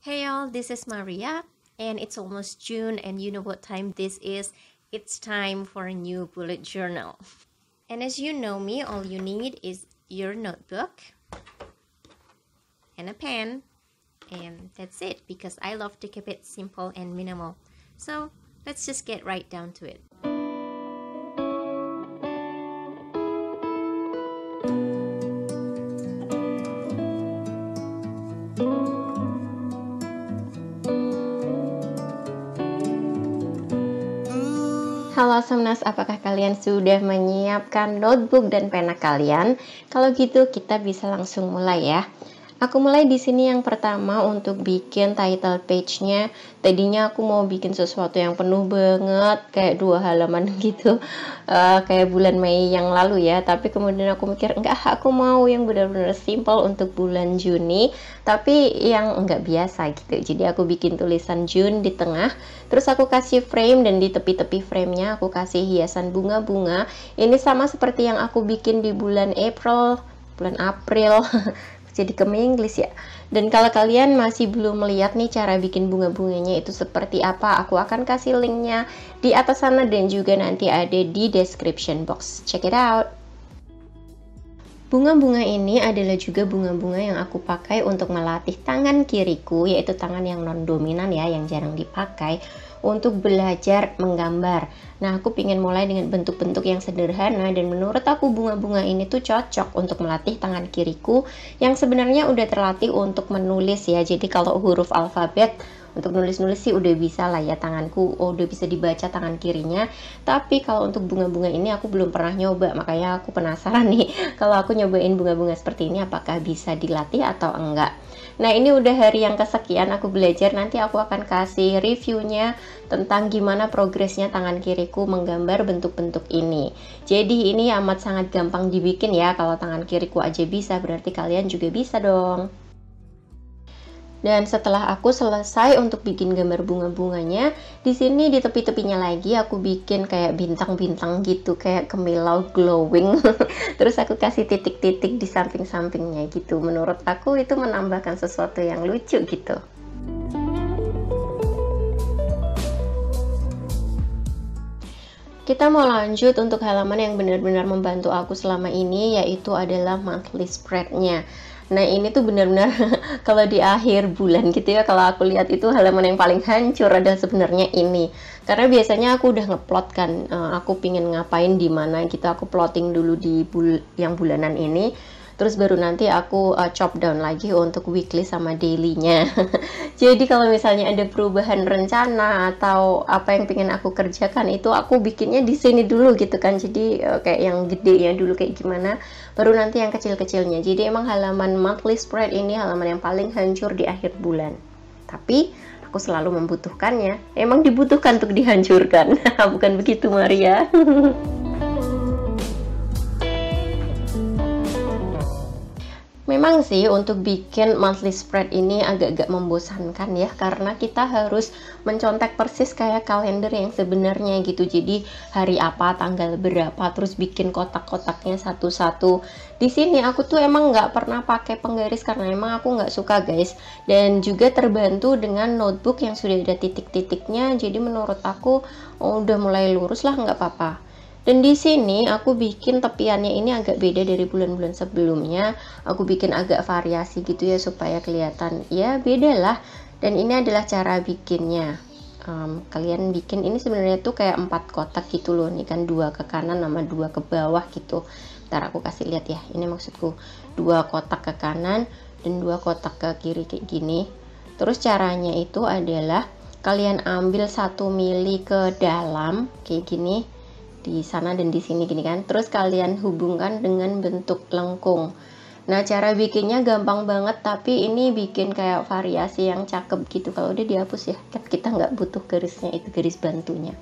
Hey y'all, this is Maria, and it's almost June, and you know what time this is? It's time for a new bullet journal. And as you know me, all you need is your notebook and a pen, and that's it because I love to keep it simple and minimal. So let's just get right down to it. Halo Somnas, apakah kalian sudah menyiapkan notebook dan pena kalian? Kalau gitu kita bisa langsung mulai ya. Aku mulai di sini yang pertama untuk bikin title page-nya. Tadinya aku mau bikin sesuatu yang penuh banget, kayak 2 halaman gitu, kayak bulan Mei yang lalu ya. Tapi kemudian aku mikir, enggak, aku mau yang benar-benar simple untuk bulan Juni, tapi yang enggak biasa gitu. Jadi aku bikin tulisan June di tengah, terus aku kasih frame dan di tepi-tepi frame-nya aku kasih hiasan bunga-bunga. Ini sama seperti yang aku bikin di bulan April jadi ke Inggris ya. Dan kalau kalian masih belum melihat nih cara bikin bunga-bunganya itu seperti apa, aku akan kasih linknya di atas sana dan juga nanti ada di description box. Check it out. Bunga-bunga ini adalah juga bunga-bunga yang aku pakai untuk melatih tangan kiriku, yaitu tangan yang non-dominan ya, yang jarang dipakai, untuk belajar menggambar. Nah, aku pengen mulai dengan bentuk-bentuk yang sederhana, dan menurut aku bunga-bunga ini tuh cocok untuk melatih tangan kiriku yang sebenarnya udah terlatih untuk menulis ya. Jadi kalau huruf alfabet untuk nulis-nulis sih udah bisa lah ya, tanganku udah bisa dibaca tangan kirinya. Tapi kalau untuk bunga-bunga ini aku belum pernah nyoba, makanya aku penasaran nih kalau aku nyobain bunga-bunga seperti ini apakah bisa dilatih atau enggak. Nah, ini udah hari yang kesekian aku belajar. Nanti aku akan kasih reviewnya tentang gimana progresnya tangan kiriku menggambar bentuk-bentuk ini. Jadi ini amat sangat gampang dibikin ya. Kalau tangan kiriku aja bisa, berarti kalian juga bisa dong. Dan setelah aku selesai untuk bikin gambar bunga-bunganya, di sini di tepi-tepinya lagi aku bikin kayak bintang-bintang gitu, kayak kemilau glowing. Terus aku kasih titik-titik di samping-sampingnya gitu. Menurut aku itu menambahkan sesuatu yang lucu gitu. Kita mau lanjut untuk halaman yang benar-benar membantu aku selama ini, yaitu adalah monthly spread-nya. Nah, ini tuh benar-benar kalau di akhir bulan gitu ya, kalau aku lihat itu halaman yang paling hancur adalah sebenarnya ini. Karena biasanya aku udah ngeplot kan, aku pingin ngapain di mana gitu, aku plotting dulu di yang bulanan ini. Terus baru nanti aku chop down lagi untuk weekly sama daily-nya. Jadi kalau misalnya ada perubahan rencana atau apa yang pengen aku kerjakan, itu aku bikinnya di sini dulu gitu kan. Jadi kayak yang gede ya dulu kayak gimana, baru nanti yang kecil-kecilnya. Jadi emang halaman monthly spread ini halaman yang paling hancur di akhir bulan. Tapi aku selalu membutuhkannya. Emang dibutuhkan untuk dihancurkan. Bukan begitu, Maria? Memang sih untuk bikin monthly spread ini agak-agak membosankan ya, karena kita harus mencontek persis kayak kalender yang sebenarnya gitu. Jadi hari apa, tanggal berapa, terus bikin kotak-kotaknya satu-satu. Di sini aku tuh emang nggak pernah pakai penggaris karena emang aku nggak suka guys. Dan juga terbantu dengan notebook yang sudah ada titik-titiknya. Jadi menurut aku udah mulai lurus lah, nggak apa-apa. Dan di sini aku bikin tepiannya ini agak beda dari bulan-bulan sebelumnya. Aku bikin agak variasi gitu ya supaya kelihatan ya beda lah. Dan ini adalah cara bikinnya. Kalian bikin ini sebenarnya tuh kayak 4 kotak gitu loh. Ini kan 2 ke kanan sama 2 ke bawah gitu. Ntar aku kasih lihat ya. Ini maksudku 2 kotak ke kanan dan 2 kotak ke kiri kayak gini. Terus caranya itu adalah kalian ambil 1 mili ke dalam kayak gini, di sana dan di sini gini kan, terus kalian hubungkan dengan bentuk lengkung. Nah, cara bikinnya gampang banget, tapi ini bikin kayak variasi yang cakep gitu. Kalau udah dihapus ya, kan kita nggak butuh garisnya, itu garis bantunya.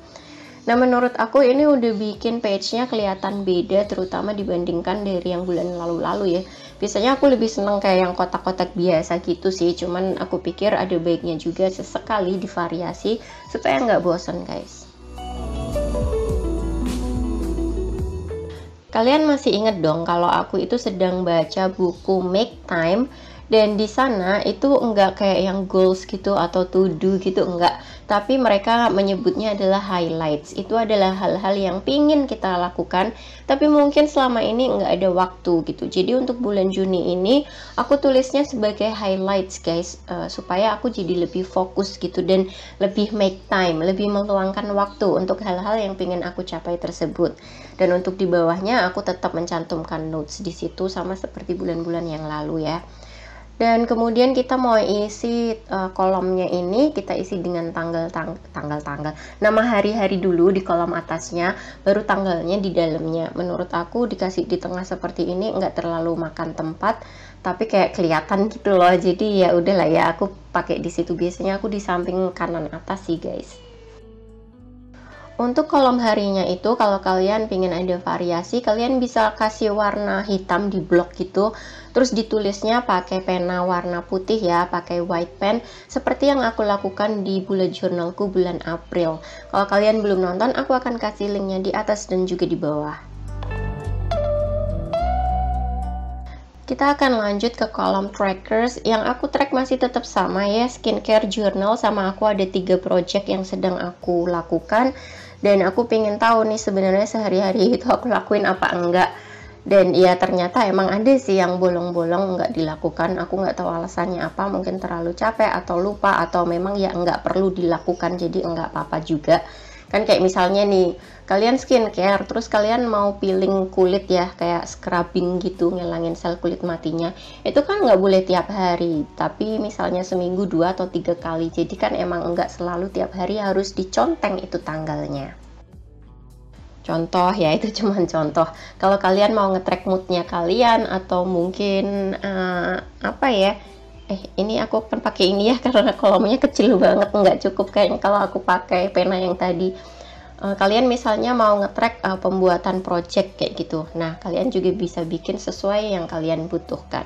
Nah, menurut aku ini udah bikin page-nya kelihatan beda, terutama dibandingkan dari yang bulan lalu-lalu ya. Biasanya aku lebih seneng kayak yang kotak-kotak biasa gitu sih, cuman aku pikir ada baiknya juga sesekali divariasi supaya nggak bosan guys. Kalian masih inget dong kalau aku itu sedang baca buku Make Time Dan di sana itu enggak kayak yang goals gitu atau to do gitu, enggak. Tapi mereka menyebutnya adalah highlights. Itu adalah hal-hal yang pingin kita lakukan, tapi mungkin selama ini enggak ada waktu gitu. Jadi untuk bulan Juni ini, aku tulisnya sebagai highlights guys, supaya aku jadi lebih fokus gitu dan lebih make time, lebih meluangkan waktu untuk hal-hal yang pingin aku capai tersebut. Dan untuk di bawahnya aku tetap mencantumkan notes di situ sama seperti bulan-bulan yang lalu ya. Dan kemudian kita mau isi kolomnya ini, kita isi dengan tanggal-tanggal, nama hari-hari dulu di kolom atasnya, baru tanggalnya di dalamnya. Menurut aku dikasih di tengah seperti ini nggak terlalu makan tempat, tapi kayak kelihatan gitu loh. Jadi ya udahlah ya, aku pakai di situ. Biasanya aku di samping kanan atas sih guys. Untuk kolom harinya itu, kalau kalian pengen ada variasi, kalian bisa kasih warna hitam di blok gitu, terus ditulisnya pakai pena warna putih ya, pakai white pen, seperti yang aku lakukan di bullet journalku bulan April. Kalau kalian belum nonton, aku akan kasih linknya di atas dan juga di bawah. Kita akan lanjut ke kolom trackers. Yang aku track masih tetap sama ya, skincare journal, sama aku ada 3 project yang sedang aku lakukan. Dan aku pengen tahu nih sebenarnya sehari-hari itu aku lakuin apa enggak. Dan ya ternyata emang ada sih yang bolong-bolong nggak dilakukan. Aku nggak tahu alasannya apa, mungkin terlalu capek atau lupa, atau memang ya nggak perlu dilakukan, jadi nggak apa-apa juga. Kan kayak misalnya nih, kalian skincare, terus kalian mau peeling kulit ya, kayak scrubbing gitu, ngilangin sel kulit matinya. Itu kan nggak boleh tiap hari, tapi misalnya seminggu 2 atau 3 kali. Jadi kan emang nggak selalu tiap hari harus diconteng itu tanggalnya. Contoh ya, itu cuman contoh. Kalau kalian mau nge-track moodnya kalian, atau mungkin apa ya, ini aku akan pakai ini ya karena kolomnya kecil banget, nggak cukup kayaknya kalau aku pakai pena yang tadi. Kalian misalnya mau nge-track pembuatan project kayak gitu, nah kalian juga bisa bikin sesuai yang kalian butuhkan.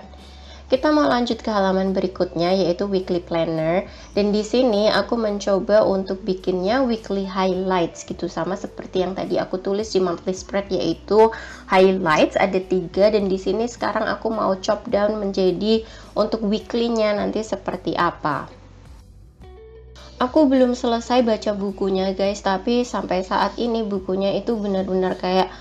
Kita mau lanjut ke halaman berikutnya, yaitu weekly planner. Dan di sini aku mencoba untuk bikinnya weekly highlights gitu, sama seperti yang tadi aku tulis di monthly spread, yaitu highlights ada 3. Dan di sini sekarang aku mau chop down menjadi untuk weekly-nya nanti seperti apa. Aku belum selesai baca bukunya guys, tapi sampai saat ini bukunya itu benar-benar kayak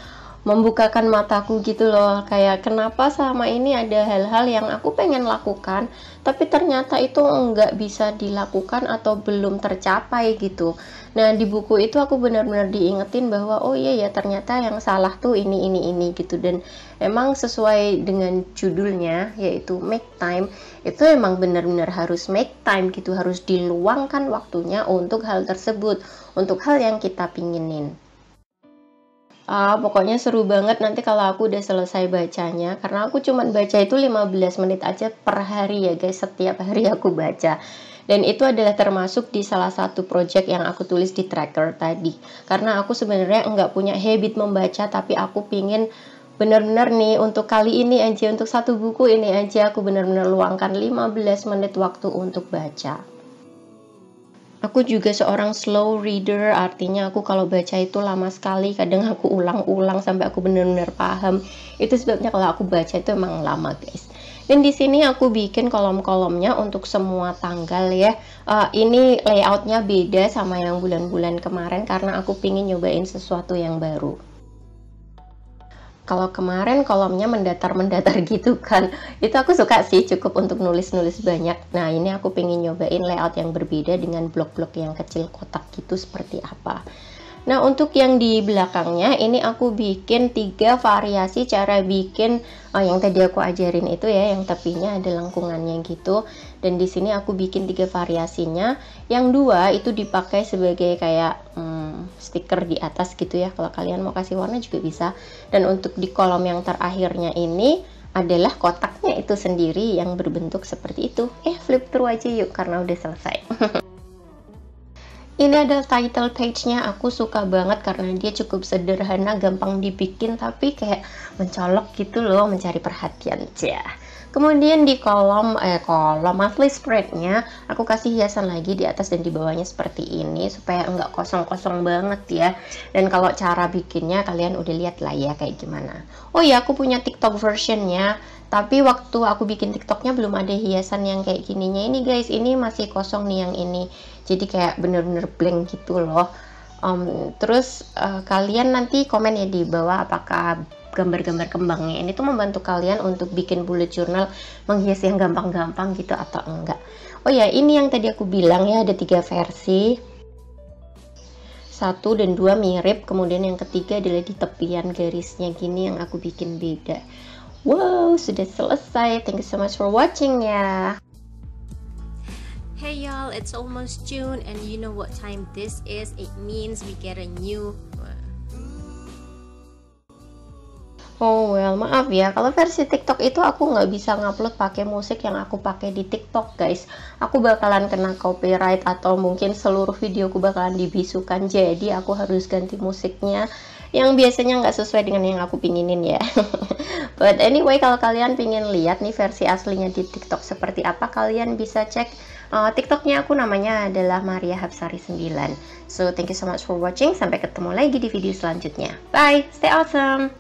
membukakan mataku gitu loh. Kayak kenapa selama ini ada hal-hal yang aku pengen lakukan, tapi ternyata itu nggak bisa dilakukan atau belum tercapai gitu. Nah di buku itu aku benar-benar diingetin bahwa oh iya ya, ternyata yang salah tuh ini gitu. Dan emang sesuai dengan judulnya, yaitu make time, itu emang benar-benar harus make time gitu, harus diluangkan waktunya untuk hal tersebut, untuk hal yang kita pinginin. Pokoknya seru banget nanti kalau aku udah selesai bacanya, karena aku cuman baca itu 15 menit aja per hari ya guys, setiap hari aku baca. Dan itu adalah termasuk di salah satu project yang aku tulis di tracker tadi. Karena aku sebenarnya nggak punya habit membaca, tapi aku pingin bener-bener nih untuk kali ini aja, untuk satu buku ini aja aku bener-bener luangkan 15 menit waktu untuk baca. Aku juga seorang slow reader, artinya aku kalau baca itu lama sekali, kadang aku ulang-ulang sampai aku benar-benar paham. Itu sebabnya kalau aku baca itu emang lama guys. Dan di sini aku bikin kolom-kolomnya untuk semua tanggal ya. Ini layoutnya beda sama yang bulan-bulan kemarin karena aku pingin nyobain sesuatu yang baru. Kalau kemarin kolomnya mendatar-mendatar gitu kan, itu aku suka sih, cukup untuk nulis-nulis banyak. Nah ini aku pengen nyobain layout yang berbeda dengan blok-blok yang kecil kotak gitu seperti apa. Nah untuk yang di belakangnya ini aku bikin 3 variasi cara bikin yang tadi aku ajarin itu ya, yang tepinya ada lengkungannya gitu. Dan di sini aku bikin 3 variasinya. Yang 2 itu dipakai sebagai kayak stiker di atas gitu ya, kalau kalian mau kasih warna juga bisa. Dan untuk di kolom yang terakhirnya ini adalah kotaknya itu sendiri yang berbentuk seperti itu. Flip through aja yuk karena udah selesai. Ini adalah title page-nya, aku suka banget karena dia cukup sederhana, gampang dibikin, tapi kayak mencolok gitu loh, mencari perhatian. Kemudian di kolom monthly spreadnya aku kasih hiasan lagi di atas dan di bawahnya seperti ini supaya enggak kosong-kosong banget ya. Dan kalau cara bikinnya kalian udah lihat lah ya kayak gimana. Oh ya, aku punya TikTok versionnya, tapi waktu aku bikin TikToknya belum ada hiasan yang kayak gininya ini guys. Ini masih kosong nih yang ini, jadi kayak bener-bener blank gitu loh. Terus kalian nanti komen ya di bawah apakah gambar-gambar kembangnya ini tuh membantu kalian untuk bikin bullet journal menghias yang gampang-gampang gitu atau enggak. Oh ya, ini yang tadi aku bilang ya, ada 3 versi, 1 dan 2 mirip, kemudian yang ketiga adalah di tepian garisnya gini yang aku bikin beda. Wow, sudah selesai. Thank you so much for watching ya. Hey y'all, it's almost June and you know what time this is. It means we get a new Oh well, maaf ya, kalau versi TikTok itu aku nggak bisa ngupload pakai musik yang aku pakai di TikTok guys. Aku bakalan kena copyright atau mungkin seluruh videoku bakalan dibisukan, jadi aku harus ganti musiknya yang biasanya nggak sesuai dengan yang aku pinginin ya. But anyway, kalau kalian pingin lihat nih versi aslinya di TikTok seperti apa, kalian bisa cek TikToknya aku, namanya adalah Maria Hapsari 9. So thank you so much for watching, sampai ketemu lagi di video selanjutnya. Bye, stay awesome.